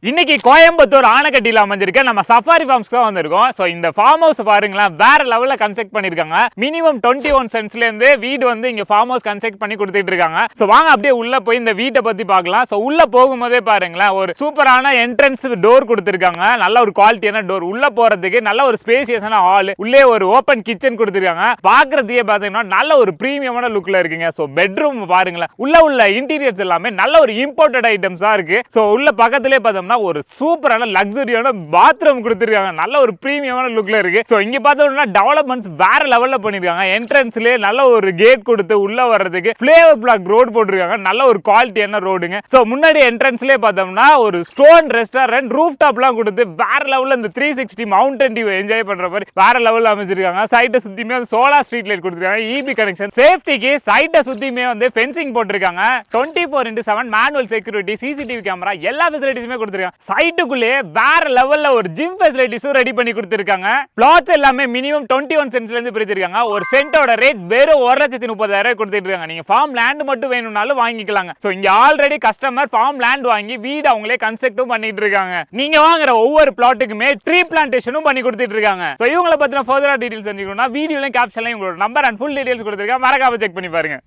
இன்னைக்கு கோயம்புத்தூர் ஆனக்கட்டியில் அமைஞ்சிருக்க நம்ம சஃபாரி ஃபார்ம்ஸ்க்கு தான் வந்திருக்கோம். ஸோ இந்த ஃபார்ம் ஹவுஸ் பாருங்களேன், வேற லெவலில் கன்ஸ்ட்ரக்ட் பண்ணிருக்காங்க. மினிமம் 21 சென்ட்ஸ்ல இருந்து வீடு வந்து இங்க ஃபார்ம் ஹவுஸ் கன்ஸ்ட்ரக்ட் பண்ணி கொடுத்துட்டு இருக்காங்க. ஸோ வாங்க அப்படியே உள்ள போய் இந்த வீட்டை பத்தி பார்க்கலாம். ஸோ உள்ள போகும்போதே பாருங்களேன், ஒரு சூப்பரான என்ட்ரன்ஸ் டோர் கொடுத்துருக்காங்க. நல்ல ஒரு குவாலிட்டியான டோர். உள்ள போறதுக்கு நல்ல ஒரு ஸ்பேசியஸான ஹால், உள்ளே ஒரு ஓப்பன் கிச்சன் கொடுத்துருக்காங்க. பாக்குறதுக்கே பாத்தீங்கன்னா நல்ல ஒரு பிரீமியமான லுக்ல இருக்குங்க. ஸோ பெட்ரூம் பாருங்களேன், உள்ள இன்டீரியர்ஸ் எல்லாமே நல்ல ஒரு இம்போர்ட்டட் ஐட்டம்ஸா இருக்கு. ஸோ உள்ள பக்கத்திலே பார்த்தோம்னா ஒரு சூப்பரான லக்ஸரியான பாத்ரூம் கொடுத்திருக்காங்க. நல்ல ஒரு பிரீமியமான லுக்ல இருக்கு. சோ இங்க பார்த்தோம்னா டெவலப்மெண்ட்ஸ் வேற லெவல்ல பண்ணிருக்காங்க. என்ட்ரன்ஸ்லயே நல்ல ஒரு கேட் கொடுத்து உள்ள வர்றதுக்கு ஃப்ளேவர் பிளாக் ரோட் போட்டுருக்காங்க. நல்ல ஒரு குவாலிட்டியான ரோடுங்க. சோ முன்னாடி என்ட்ரன்ஸ்லயே பார்த்தோம்னா ஒரு ஸ்டோன் ரெஸ்டாரண்ட் ரூஃப் டாப்லாம் கொடுத்து வேற லெவல்ல இந்த 360 மவுண்டன் வியூ என்ஜாய் பண்ற மாதிரி வேற லெவல்ல அமைச்சிருக்காங்க. சைட்டை சுத்தியுமே சோலார் ஸ்ட்ரீட் லைட் கொடுத்திருக்காங்க. EB connection. சேஃப்டிக்கு சைட்டை சுத்தியுமே வந்து ஃபென்சிங் போட்டிருக்காங்க. 24/7 மேனுவல் செக்யூரிட்டி, சிசிடிவி கேமரா எல்லா ஃபெசிலிட்டிஸுமே கொடுத்திருக்காங்க. சைட்டுக்குள்ளே வேற லெவல்ல ஒரு ஜிம் ஃபெசிலிட்டிஸும் ரெடி பண்ணி கொடுத்திருக்காங்க. பிளாட்ஸ் எல்லாமே மினிமம் 21 சென்ட்ஸ்ல இருந்து பிரிச்சிருக்காங்க. ஒரு சென்ட்டோட ரேட் வெறும் 1,30,000 கொடுத்துட்டு இருக்காங்க. நீங்க ஃபார்ம் லேண்ட் மட்டும் வேணும்னாலும் வாங்கிக்கலாங்க. சோ இங்க ஆல்ரெடி கஸ்டமர் ஃபார்ம் லேண்ட் வாங்கி வீடு அவங்களே கன்ஸ்ட்ரக்டும் பண்ணிட்டு இருக்காங்க. நீங்க வாங்குற ஒவ்வொரு பிளாட்டுக்குமே ட்ரீ பிளான்டேஷனும் பண்ணி கொடுத்துட்டு இருக்காங்க. சோ இவங்களை பத்தின ஃபர்தரா டீடைல்ஸ் தெரிஞ்சுக்கணும்னா வீடியோலயும் கேப்ஷன்லயும் உங்களோட நம்பர் அண்ட் ஃபுல் டீடைல்ஸ் கொடுத்திருக்காங்க. மறக்காம செக் பண்ணி பாருங்க.